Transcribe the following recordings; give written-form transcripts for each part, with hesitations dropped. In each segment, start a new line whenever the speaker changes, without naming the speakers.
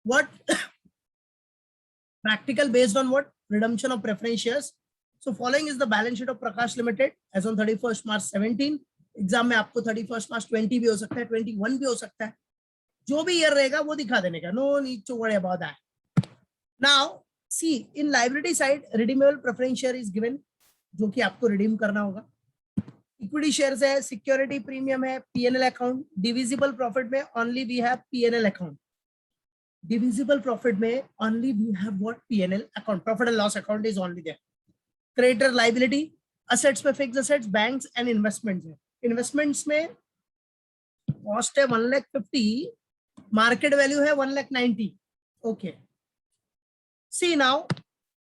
what practical based on what redemption of preference shares. So following is the balance sheet of Prakash Limited as on 31st March 17. Exam में आपको 31st March 20 भी हो सकता है, 21 भी हो सकता है, जो भी ईयर रहेगा वो दिखा देने का. No need to worry about that. Now see in liability side redeemable preference share is given, जो कि आपको रिडीम करना होगा. इक्विटी शेयर्स है, सिक्योरिटी प्रीमियम है, पीएनएल अकाउंट. डिविजिबल प्रॉफिट में only we have PNL account. Divisible profit में only we have what P&L account, profit and loss account is only there. Creditor liability, assets में fixed assets, banks and investments है. Investments में cost है 1,50,000, market value है 1,90,000. Okay. See now,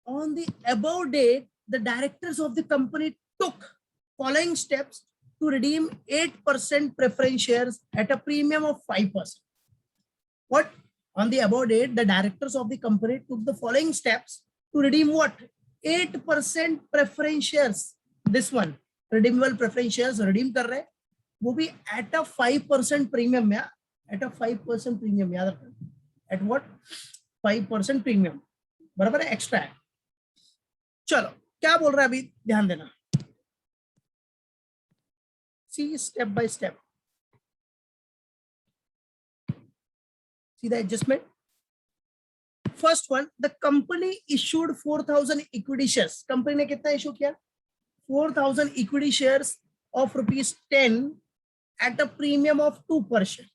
on the above date, the directors of the company took following steps to redeem 8% preference shares at a premium of 5%. What? On the above date, the directors of the company took the following steps to redeem what? 8% preference shares. This one, redeemable preference shares, redeem कर रहे हैं, वो भी at a 5% premium में, at a 5% premium, याद रखना. At what? 5% premium. बराबर है, extra है. चलो, क्या बोल रहा है अभी, ध्यान देना. See step by step. See the adjustment. First one, the company issued 4,000 equity shares. Company ने कितना issue किया? 4,000 equity shares of ₹10 at a premium of 2 per share.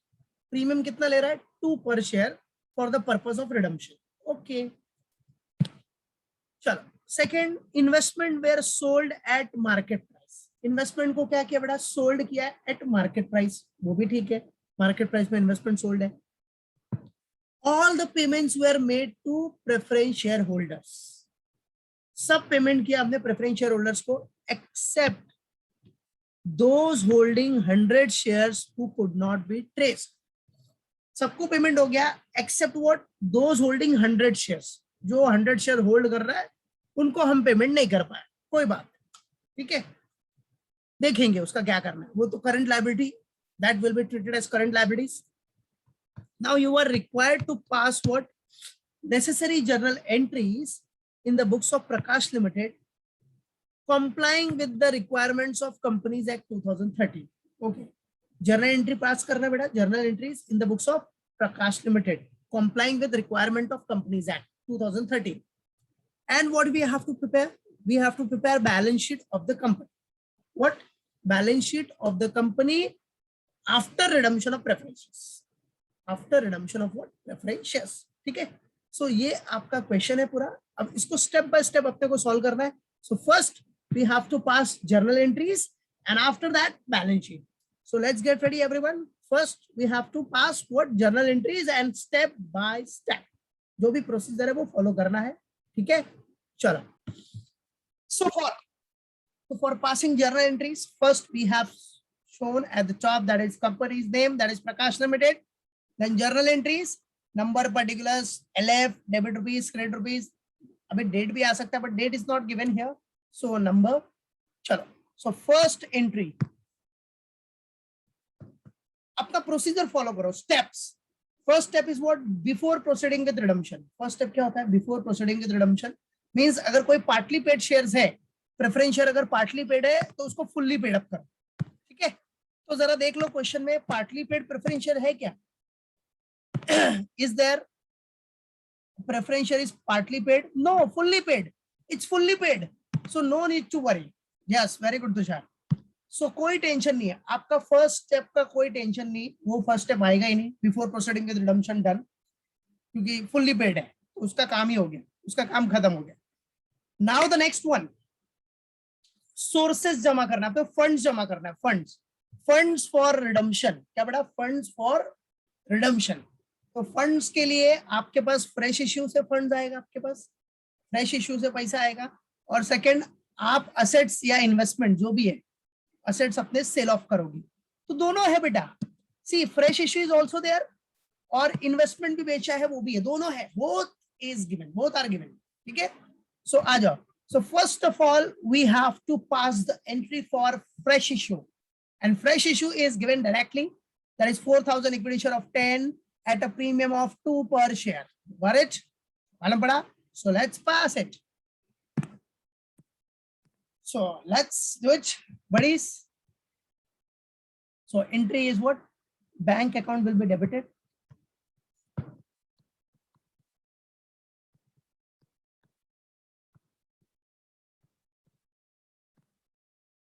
Premium कितना ले रहा है? 2 per share for the purpose of redemption. Okay. चलो. Second, investment were sold at market price. Investment को क्या किया बेटा? Sold किया at market price. वो भी ठीक है. Market price में investment sold है. All the payments were made to preference shareholders. सब पेमेंट किया आपने preference shareholders को, except those holding 100 shares who could not be traced. सबको पेमेंट हो गया, except what? Those holding 100 shares. जो 100 शेयर होल्ड कर रहा है उनको हम पेमेंट नहीं कर पाए. कोई बात, ठीक है, देखेंगे उसका क्या करना है. वो तो current liability, that will be treated as current liabilities. Now you are required to pass what? Necessary journal entries in the books of Prakash Limited, complying with the requirements of Companies Act 2013. Okay. Journal entry pass करना बेटा. Journal entries in the books of Prakash Limited, complying with requirement of Companies Act 2013. And what we have to prepare? We have to prepare balance sheet of the company. What? Balance sheet of the company after redemption of preferences. After redemption of what? Preference shares. ठीक है. So ये आपका question है पूरा. अब इसको step by step अपने को सॉल्व करना है. So first we have to pass journal entries and after that balance sheet. So let's get ready everyone. First we have to pass what? Journal entries and step by step. जो भी procedure है वो follow करना है. ठीक है, चलो. So for passing journal entries, first we have shown at the top that is company's name, that is Prakash Limited. Then journal entries, number particulars, LF, debit rupees, credit rupees. अभी date भी आ सकता है, but date is not given here. So number, चलो. So first entry. अपना procedure follow करो. Steps. First step is what? Before proceeding with redemption. First step क्या होता है? Before proceeding with redemption means अगर कोई partly paid shares है, preference share अगर partly paid है तो उसको fully paid up करो. ठीक है, तो जरा देख लो क्वेश्चन में partly paid preference share है क्या? Is there preference share is partly paid? No, fully paid. It's fully paid. So no need to worry. Yes, very good Tushar. So कोई टेंशन नहीं है आपका. फर्स्ट स्टेप का कोई टेंशन नहीं, वो फर्स्ट स्टेप आएगा ही नहीं. Before proceeding with redemption done, क्योंकि फुल्ली पेड है, उसका काम ही हो गया, उसका काम खत्म हो गया. Now the next one, sources जमा करना है, तो फंड्स जमा करना है. Funds for redemption. क्या बड़ा? Funds for redemption. तो फंड्स के लिए आपके पास फ्रेश इश्यू से फंड्स आएगा, आपके पास फ्रेश इश्यू से पैसा आएगा. और सेकंड, आप असेट्स या इन्वेस्टमेंट जो भी है, असेट्स अपने सेल ऑफ करोगी. तो दोनों है बेटा. See fresh issue is also there और इन्वेस्टमेंट भी बेचा है वो भी है, दोनों है. Both is given, both are given. ठीक है, सो आ जाओ. So first of all we have to pass the entry for fresh issue and fresh issue is given directly. That is 4,000 equity share of 10 at a premium of 2 per share. got it? मालूम पड़ा? So let's pass it. So let's do it, buddies. So entry is what? Bank account will be debited.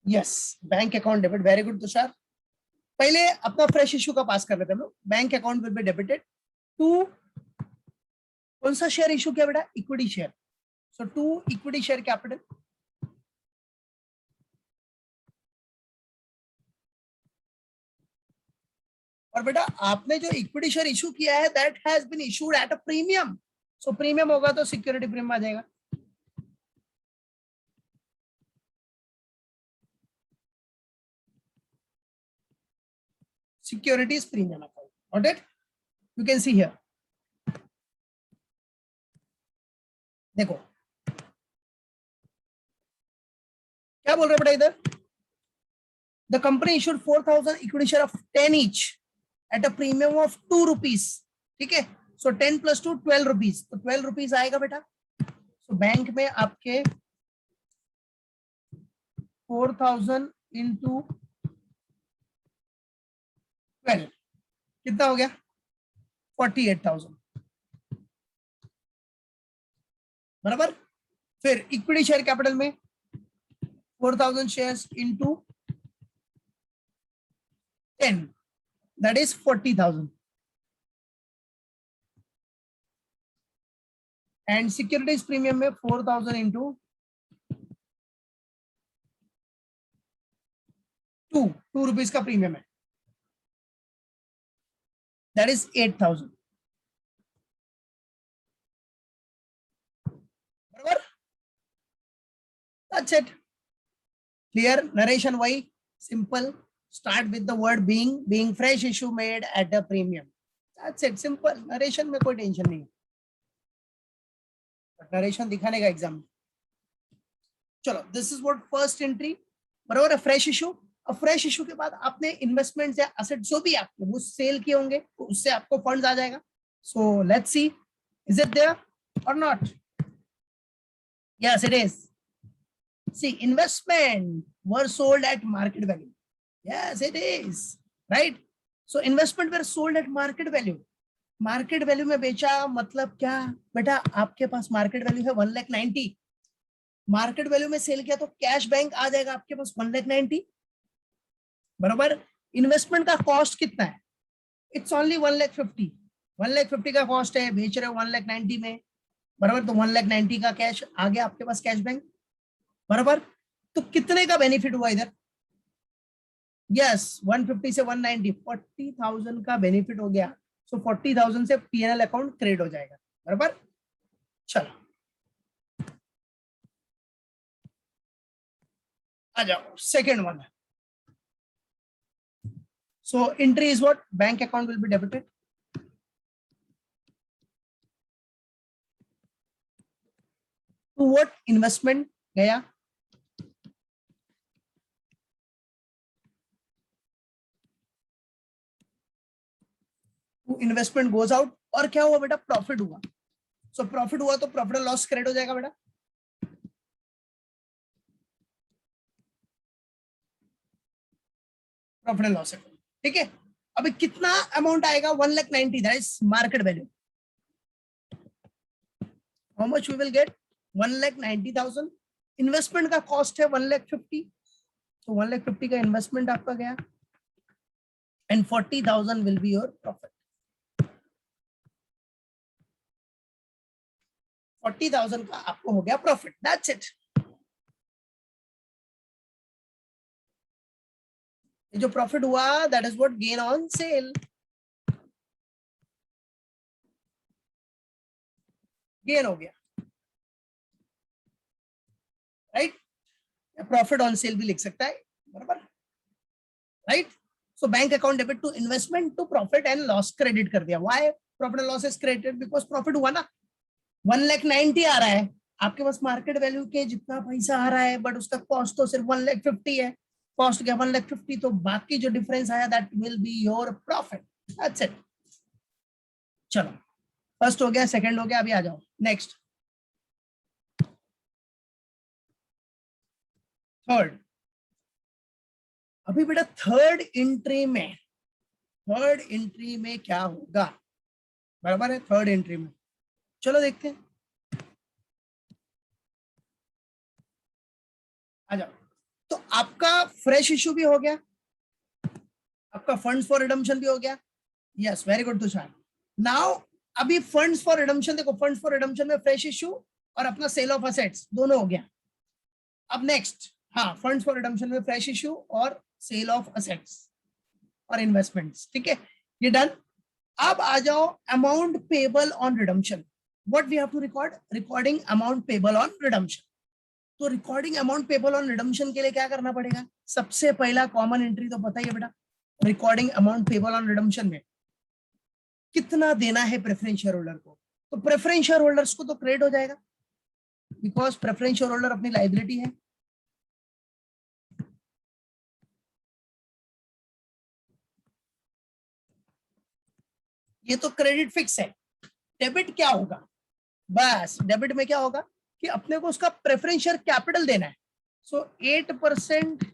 Yes, bank account debit. Very good, Tushar. पहले अपना fresh issue का पास कर लेते हैं हम लोग. Bank account will be debited to कौन सा शेयर इशू किया बेटा? Equity share. So to equity share capital. और बेटा आपने जो इक्विटी शेयर इशू किया है that has been issued at a premium. So premium होगा तो सिक्योरिटी प्रीमियम आ जाएगा. Securities premium account. Got it? You can see here. देखो क्या बोल रहे बेटा इधर? The company issued 4,000 equity share of 10 each at a premium of 2 rupees. ठीक है? So 10 plus 2 12 rupees. तो 12 rupees आएगा बेटा. So बैंक में आपके 4,000 into 12 कितना हो गया? 48,000. बराबर. फिर इक्विटी शेयर कैपिटल में 4,000 shares into 10 that is 40,000. And securities premium में 4,000 इंटू 2 रुपीज का प्रीमियम है. That is 8,000. बराबर. That's it. Clear? Narration why? Simple. Start with the word being fresh issue made at a premium. That's it. Simple. Narration में कोई tension नहीं. Narration दिखाने का exam. चलो, this is what first entry. बराबर है. Fresh issue. और fresh issue के बाद आपने इन्वेस्टमेंट या एसेट जो भी आपने वो सेल किए होंगे तो उससे आपको फंड्स आ जाएगा. So let's see is it there और not. Yes it is. See, investment were sold at market value. Yes, it is. Right? So investment were sold at market value. Market value में बेचा मतलब क्या बेटा? आपके पास market value है 1,90,000. Market value में cell किया तो कैश बैंक आ जाएगा आपके पास 1,90,000. बराबर. इन्वेस्टमेंट का कॉस्ट कितना है? It's only 1,50,000. 1,50,000 का कॉस्ट है. बेच रहे हो 1,90,000 में. बराबर. तो 1,90,000 का कैश आ गया आपके पास कैश बैंक. बराबर. तो कितने का बेनिफिट हुआ इधर? यस 150 से 190 40,000 का बेनिफिट हो गया. सो 40,000 से पीएनएल अकाउंट क्रेडिट हो जाएगा. बराबर. चलो आ जाओ second one. So entry is what? Bank account will be debited to what? Investment गया. Investment goes out. और क्या हुआ बेटा? प्रॉफिट हुआ. सो प्रॉफिट हुआ तो प्रॉफिट एंड लॉस क्रेडिट हो जाएगा बेटा. Profit and loss account. ठीक है. अभी कितना अमाउंट आएगा? 1,90,000. That is market value. How much we will get? 1,90,000. Investment का कॉस्ट है 1,50,000. तो 1,50,000 का इन्वेस्टमेंट आपका गया and 40,000 will be your profit. 40,000 का आपको हो गया प्रॉफिट. That's it. जो प्रॉफिट हुआ that is what? Gain on sale. Gain हो गया. राइट. प्रॉफिट ऑन सेल भी लिख सकता है. बराबर. Right. So bank account debit to investment to profit and loss credit कर दिया. Why profit and loss is credited? Because profit हुआ ना. 1,90,000 आ रहा है आपके पास मार्केट वैल्यू के जितना पैसा आ रहा है बट उसका कॉस्ट तो सिर्फ 1,50,000 है. कॉस्ट गया 1,50,000 तो बाकी जो डिफरेंस आया that will be your profit. That's it. चलो फर्स्ट हो गया, सेकंड हो गया, अभी आ जाओ नेक्स्ट थर्ड। अभी बेटा थर्ड एंट्री में क्या होगा, बराबर है, थर्ड एंट्री में चलो देखते हैं, आ जाओ। तो आपका फ्रेश इशू भी हो गया, आपका फंड्स फॉर रिडम्पशन भी हो गया, yes very good Tushar. Now अभी फंड्स फॉर रिडम्पशन देखो, फंड्स फॉर रिडम्पशन में फ्रेश इशू और अपना सेल ऑफ असेट्स दोनों हो गया। अब नेक्स्ट, हाँ फंड्स फॉर रिडम्पशन में फ्रेश इशू और सेल ऑफ असेट्स और इन्वेस्टमेंट्स, ठीक है, ये डन। अब आ जाओ amount payable on redemption, what we have to record, recording amount payable on redemption. तो recording amount payable on redemption के लिए क्या करना पड़ेगा, सबसे पहला कॉमन एंट्री तो पता ही है बेटा, recording amount payable on redemption में कितना देना है प्रेफरेंस शेयर होल्डर को, तो प्रेफरेंस शेयर होल्डर्स को तो क्रेडिट हो जाएगा, बिकॉज प्रेफरेंस शेयर होल्डर अपनी लाइबिलिटी है। ये तो क्रेडिट फिक्स है। डेबिट क्या होगा, बस डेबिट में क्या होगा कि अपने को उसका प्रेफरेंस शेयर कैपिटल देना है। सो 8%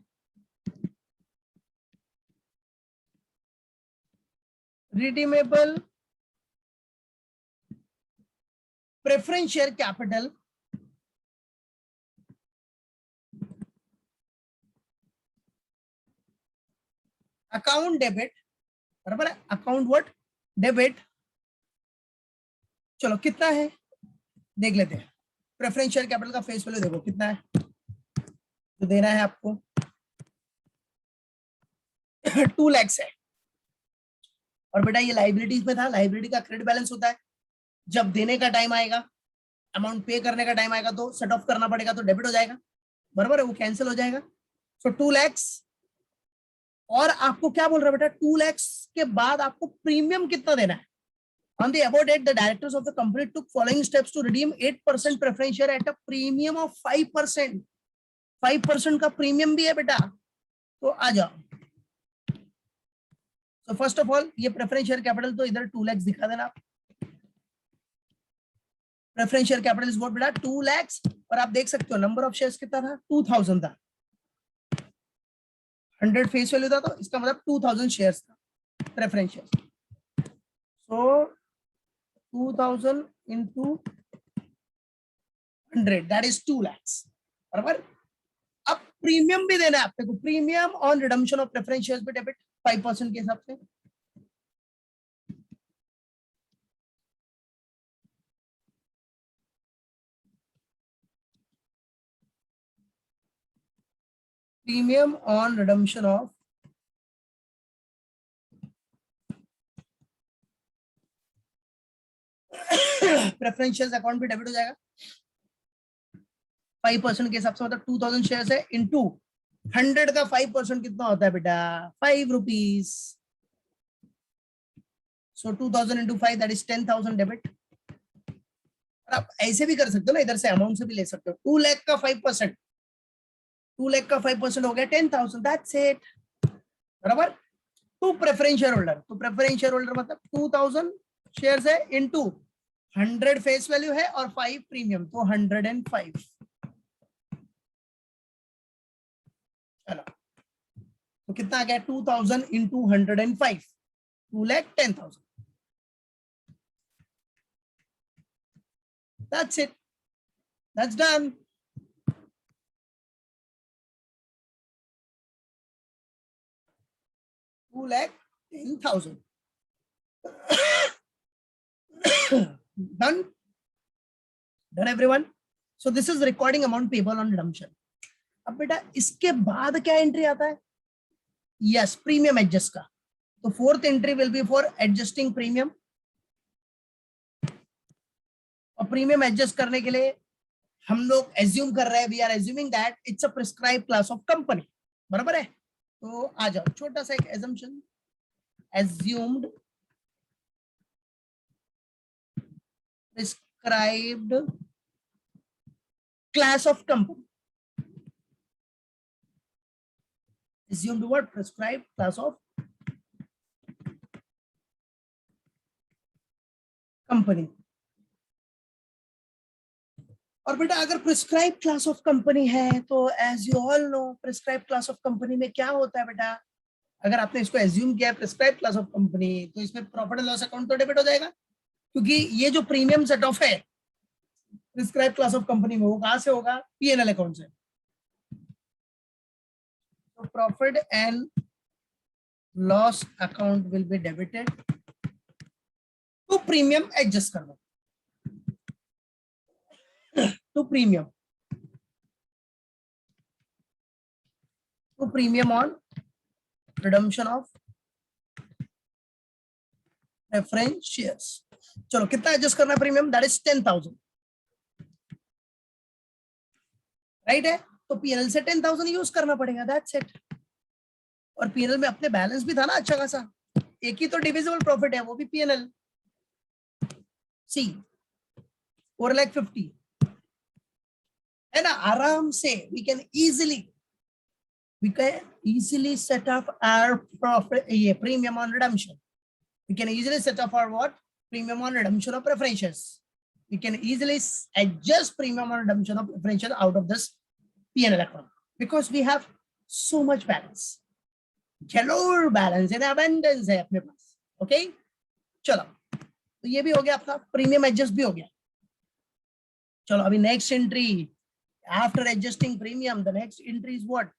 redeemable preference share capital account debit, बराबर है, अकाउंट व्हाट, डेबिट। चलो कितना है देख लेते हैं, प्रेफरेंस शेयर कैपिटल का फेस वैल्यू देखो कितना है जो देना है आपको 2 लाख है। और बेटा ये लाइबिलिटीज में था, लाइबिलिटी का क्रेडिट बैलेंस होता है, जब देने का टाइम आएगा, अमाउंट पे करने का टाइम आएगा तो सेट ऑफ करना पड़ेगा, तो डेबिट हो जाएगा, बराबर है, वो कैंसिल हो जाएगा। सो 2 लाख। और आपको क्या बोल रहा है बेटा, 2 लाख के बाद आपको प्रीमियम कितना देना है। On the above date, the directors of the company took following steps to redeem 8% preference share at a premium of 5%। 5% का प्रीमियम भी है बेटा, तो आ जाओ। So first of all, ये प्रेफरेंस शेयर कैपिटल तो इधर 2 लाख दिखा देना आप, preference share capital is what बेटा 2 लाख। और आप देख सकते हो नंबर ऑफ शेयर्स कितना था, 2000 था, 100 फेस वैल्यू था, तो इसका मतलब 2000 शेयर्स था preference shares. So 2000 into 100 that is 2 lakh, बराबर। अब प्रीमियम भी देना है आपको, premium on redemption of preference shares पे डेबिट 5% के हिसाब से। Premium on redemption of preference shares account पे डेबिट हो जाएगा 5% के हिसाब से, मतलब 2000 शेयर्स है इनटू 100 का 5% कितना होता है बेटा 5 rupees. So 2000 into 5 that is 10,000 debit. आप ऐसे भी कर सकते हो ना, इधर से अमाउंट से भी ले सकते हो, 2 लाख का 5%, 2 लाख का 5% हो गया 10,000, दैट्स इट, बराबर। टू प्रेफरेंस शेयर होल्डर, तो प्रेफरेंस शेयर होल्डर मतलब 2000 शेयर्स है इनटू 100 फेस वैल्यू है और 5 प्रीमियम, तो 105। चलो तो कितना आ गया 2000 into 105, 2,10,000, that's it, that's done। Two lakh 10,000 done, done everyone। so this is recording amount payable on redemption। अब बेटा इसके बाद क्या एंट्री आता है, यस प्रीमियम एडजस्ट का, तो fourth entry will be for adjusting premium. और प्रीमियम एडजस्ट करने के लिए हम लोग एज्यूम कर रहे हैं, we are assuming that it's a prescribe class of company, बराबर है। तो आ जाओ छोटा सा एक assumption, assumed prescribed class of company, assumed what prescribed class of company. और बेटा अगर प्रिस्क्राइब क्लास ऑफ कंपनी है तो as you all know prescribe class of company में क्या होता है बेटा, अगर आपने इसको एज्यूम किया है प्रिस्क्राइब क्लास ऑफ कंपनी तो इसमें प्रॉफिट एंड लॉस अकाउंट तो डेबिट हो जाएगा, क्योंकि ये जो प्रीमियम सेट ऑफ है प्रिस्क्राइब क्लास ऑफ कंपनी में वो कहां से होगा, पीएनएल अकाउंट से। तो profit and loss account will be debited to premium, adjust कर दो to premium on redemption of preference shares. चलो कितना एडजस्ट करना है प्रीमियम, दैट इज 10,000 राइट है, तो पीएनएल से 10,000 यूज करना पड़ेगा, दैट्स इट। और पीएनएल में अपने बैलेंस भी था ना अच्छा खासा, एक ही तो डिविजिबल प्रॉफिट है वो भी पीएनएल। सी 4,50,000 है ना, आराम से we can easily set up our profit, ये premium on redemption. We can easily set up our what, premium on redemption of preferentials. We can easily adjust premium on redemption of preferential out of this P&L account because we have so much balance, galore balance in abundance है अपने पास। Okay चलो, तो ये भी हो गया अपना, premium adjust भी हो गया। चलो अभी next entry, after adjusting premium the next entry is what,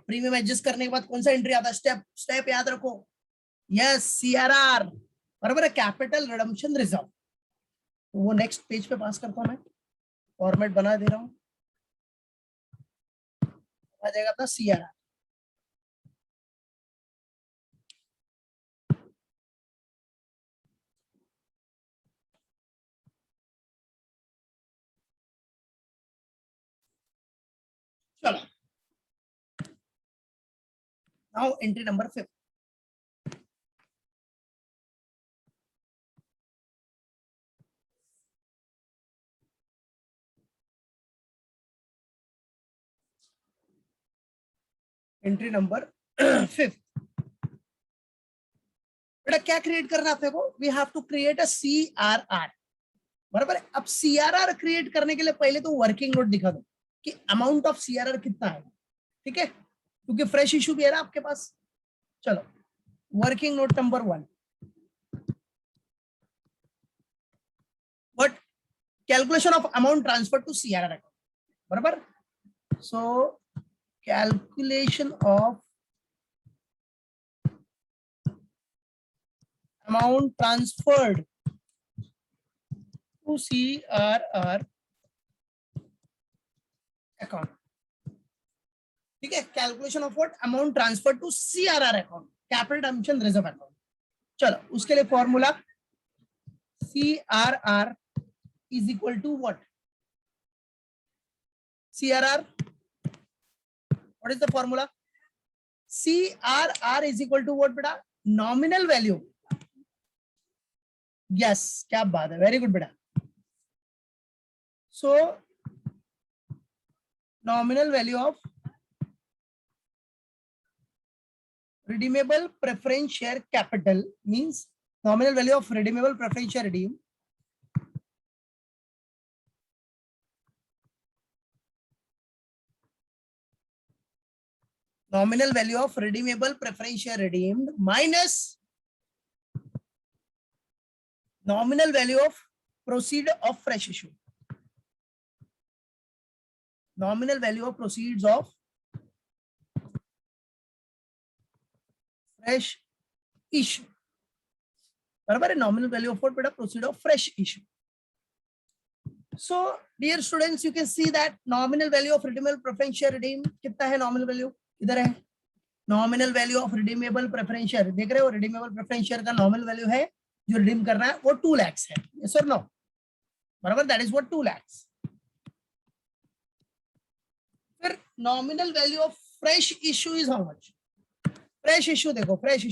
premium adjust करने के बाद कौन सा एंट्री आता है, स्टेप याद रखो, यस सीआरआर, बराबर है, कैपिटल रिडम्पशन रिजर्व। तो वो नेक्स्ट पेज पे पास करता हूं मैं, फॉर्मेट बना दे रहा हूं, आ जाएगा अपना सीआरआर। चलो now entry number 5। Entry number 5 बेटा क्या क्रिएट करना है आपने को, we have to create a CRR, बराबर है। अब सीआरआर क्रिएट करने के लिए पहले तो वर्किंग नोट दिखा दो कि अमाउंट ऑफ सीआरआर कितना है, ठीक है, क्योंकि फ्रेश इशू भी है ना आपके पास। चलो working note number 1, what, calculation of amount transfer to CRR account, बराबर। So calculation of amount transferred to CRR account, ठीक है, calculation of what, amount transfer to CRR account, capital redemption reserve account. चलो उसके लिए formula CRR is equal to what, CRR what is the formula, CRR is equal to what बेटा, nominal value, yes क्या बात है, very good बेटा। So nominal value of redeemable preference share capital means nominal value of redeemable preference share redeem nominal value of redeemable preference share redeemed minus nominal value of proceed of fresh issue, nominal value of proceeds of fresh issue, बराबर है, nominal value of what बेटा, proceed of fresh issue. So dear students you can see that nominal value of redeemable preference share redeem कितना है, nominal value इधर है, nominal value of redeemable preference share देख रहे हो, redeemable preference share का nominal value है जो redeem करना है वो 2 lakhs है, yes or no, बराबर, that is what 2 lakhs। फिर nominal value of fresh issue is how much, fresh issue देखो, फ्रेश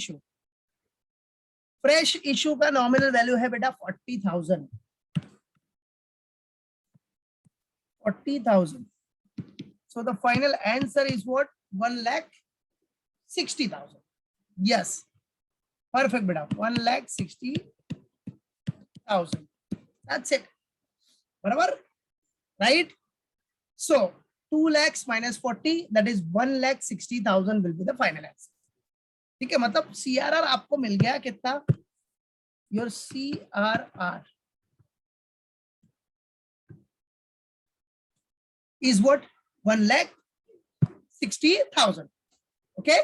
इशू का नॉमिनल वैल्यू है बेटा 40,000, 40,000। So the final answer is what, 1,60,000, yes perfect बेटा, 1,60,000 60,000. That's it. बराबर, right? So 2 lakhs minus 40, that is 1,60,000 will be the final answer. ठीक है, मतलब CRR आपको मिल गया कितना? Your CRR is what? 1,60,000. Okay?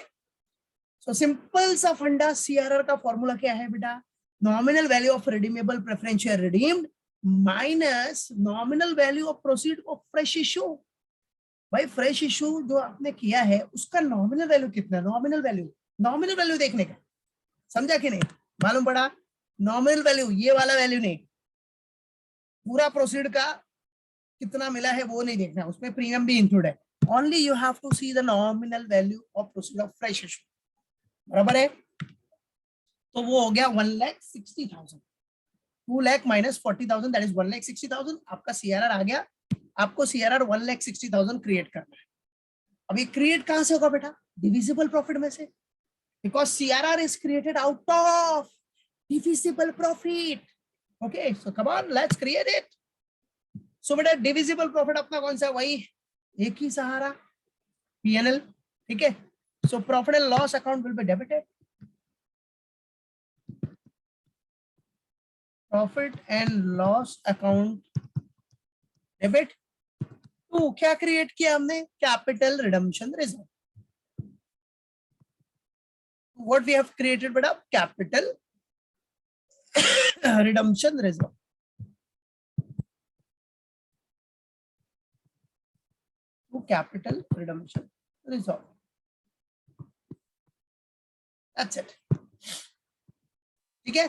So simple सा फंडा, CRR का फॉर्मूला क्या है बेटा? Nominal value of redeemable preference share redeemed minus nominal value of proceed of fresh issue. भाई फ्रेश इशू जो आपने किया है उसका नॉमिनल वैल्यू कितना? नॉमिनल वैल्यू देखने का, समझा कि नहीं? मालूम पड़ा? नॉमिनल वैल्यू, ये वाला वैल्यू नहीं, पूरा प्रोसीड का कितना मिला है वो नहीं देखना, उसमें प्रीमियम भी इंक्लूड है. Only you have to see the nominal value of proceed of fresh issue. बराबर है? तो वो हो गया 1,60,000. 2 लाख माइनस 40,000, दैट इज 1,60,000. आपका CRR आ गया. आपको CRR 1,60,000 क्रिएट करना है. अब ये क्रिएट कहां से होगा बेटा? डिविजिबल प्रॉफिट में से, because CRR is created out of divisible profit. Okay, so come on, let's create it. So बेटा डिविजिबल प्रॉफिट अपना कौन सा? वही एक ही सहारा, P&L. ठीक है, so profit and loss account will be debited. Profit and loss account debit. तो क्या क्रिएट किया हमने? Capital redemption reserve. What we have created बेटा? Capital redemption reserve. Capital redemption reserve. That's it. ठीक है,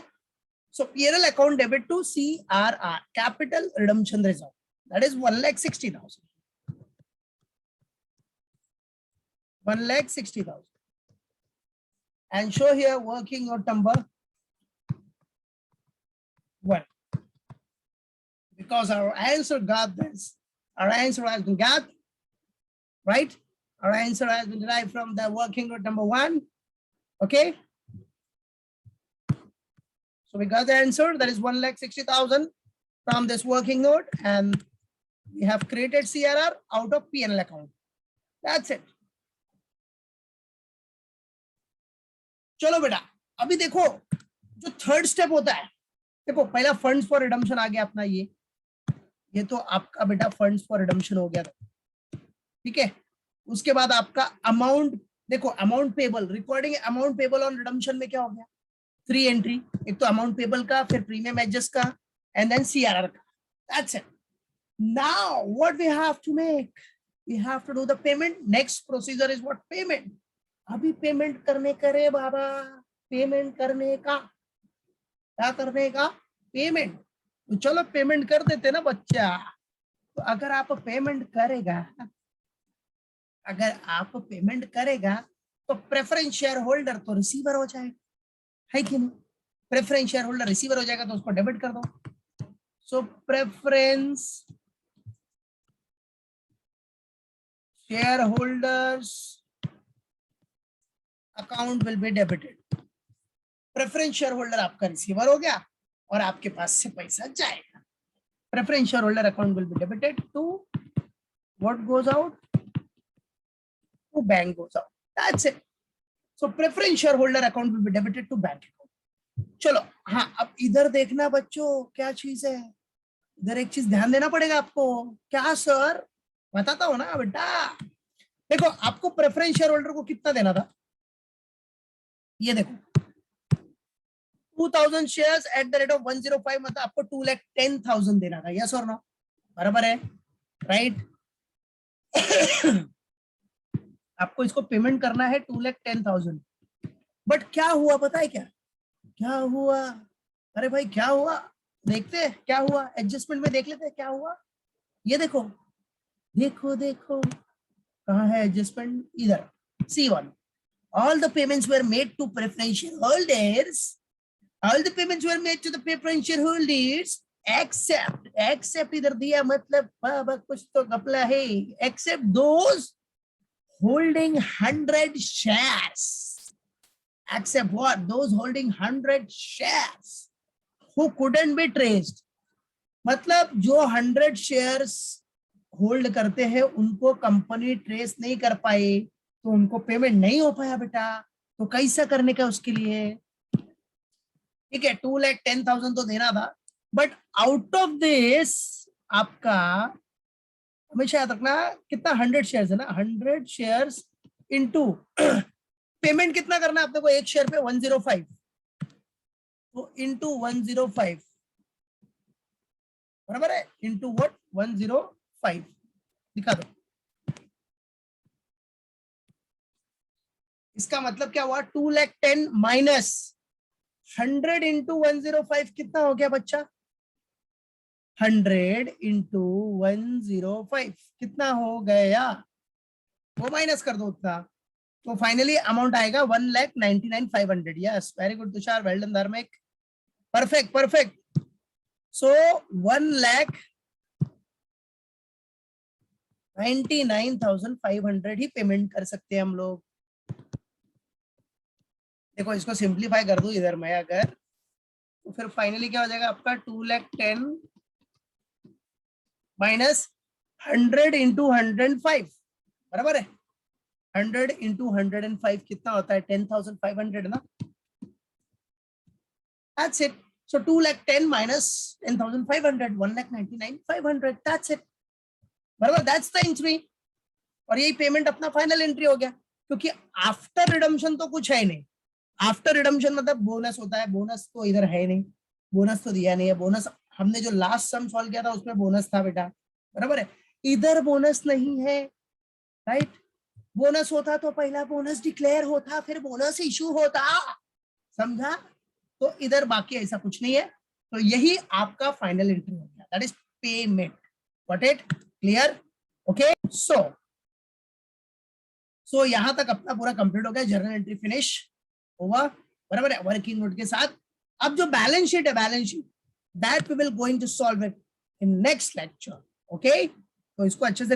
so P&L account debit to CRR, capital redemption reserve, that is 1,60,000. 1,60,000. And show here working note number 1, because our answer got this. Our answer has been got, right? Our answer has been derived from the working note number 1. Okay. So we got the answer, that is 1,60,000 from this working note, and we have created CRR out of P&L account. That's it. चलो बेटा, अभी देखो जो third step होता है. देखो पहला funds for redemption आ गया अपना, ये तो आपका बेटा फंड्स फॉर रिडम्पशन हो गया. ठीक है, उसके बाद आपका अमाउंट, देखो amount payable, recording amount payable on redemption में क्या हो गया? 3 एंट्री, एक तो अमाउंट पेबल का, फिर प्रीमियम एडजस्ट का, एंड देन CRR का. That's it. Now what we have to make? We have to do the payment. Next procedure is what? Payment. अभी पेमेंट करने का रे बाबा, पेमेंट करने का, क्या करने का? पेमेंट. तो चलो पेमेंट कर देते ना बच्चा. तो अगर आप पेमेंट करेगा तो प्रेफरेंस शेयर होल्डर तो रिसीवर हो जाएगा, है कि नहीं? प्रेफरेंस शेयर होल्डर रिसीवर हो जाएगा, तो उसको डेबिट कर दो. So preference share holders account will be debited. Preference share holder आपका रिसीवर हो गया और आपके पास से पैसा जाएगा. Preference share holder account will be debited to what goes out? To bank goes out. That's it. So preference share holder account will be debited to bank account. चलो हाँ, अब इधर देखना बच्चों क्या चीज है. इधर एक चीज ध्यान देना पड़ेगा आपको. क्या सर? बताता हूं ना बेटा. देखो आपको प्रेफरेंस शेयर होल्डर को कितना देना था? ये देखो 2,000 shares at the rate of 105, मतलब आपको 2,10,000 देना था. यस और नो? बराबर है, राइट? आपको इसको पेमेंट करना है 2,10,000. बट क्या हुआ पता है? क्या हुआ? अरे भाई क्या हुआ? देखते हैं क्या हुआ. एडजस्टमेंट में देख लेते हैं क्या हुआ. ये देखो कहाँ है एडजस्टमेंट? इधर C1. All the payments were made to preferential holders. All the payments were made to the preferential holders except इधर दिया, मतलब बाबा कुछ तो घपला है. Except those holding 100 shares. Except what? Those holding 100 shares. Who couldn't be traced, मतलब जो 100 shares hold करते हैं उनको कंपनी ट्रेस नहीं कर पाई, तो उनको पेमेंट नहीं हो पाया बेटा, तो कैसा करने का उसके लिए, ठीक है 2,10,000 तो देना था, बट आउट ऑफ दिस आपका हमेशा याद रखना कितना 100 शेयर्स है ना, 100 शेयर्स इनटू पेमेंट कितना करना है आपने को, एक शेयर पे 105, तो इनटू 105 बराबर है, इनटू व्हाट 105 दिखा दो। इसका मतलब क्या हुआ, 2,10,000 माइनस 100 इंटू 105 कितना हो गया बच्चा, 100 इंटू 105 कितना हो गया, वो माइनस कर दो उतना, तो फाइनली अमाउंट आएगा 1,99,500। Yes very good Tushar, well done धार्मिक, परफेक्ट परफेक्ट। सो 1,99,500 ही पेमेंट कर सकते हैं हम लोग। देखो इसको सिंप्लीफाई कर दूं इधर मैं अगर, तो फिर फाइनली क्या हो जाएगा आपका 2,10,000 माइनस 100 इंटू 105 बराबर है, 100 इंटू 105 कितना होता है 10,500 ना, that's it, so 2,10,000 minus 10,500 1,99,500, that's it बराबर, that's the entry, और यही पेमेंट अपना फाइनल एंट्री हो गया, क्योंकि आफ्टर रिडम्पशन तो कुछ है नहीं, आफ्टर रिडम्पशन मतलब बोनस होता है, बोनस तो इधर है नहीं, बोनस तो दिया नहीं है, बोनस हमने जो लास्ट सम सॉल्व किया था उसमें बोनस था बेटा, बराबर है, इधर बोनस नहीं है, राइट, बोनस होता तो पहला बोनस डिक्लेयर होता फिर बोनस इशू होता, समझा, तो इधर बाकी ऐसा कुछ नहीं है, तो यही आपका फाइनल एंट्री हो गया, that is payment, got it, clear, okay, so यहां तक अपना पूरा कंप्लीट हो गया, जर्नल एंट्री फिनिश हुआ बराबर है, वर्किंग नोट के साथ। अब जो बैलेंस शीट है, balance sheet that we will going to solve it in next lecture, okay, तो इसको अच्छे से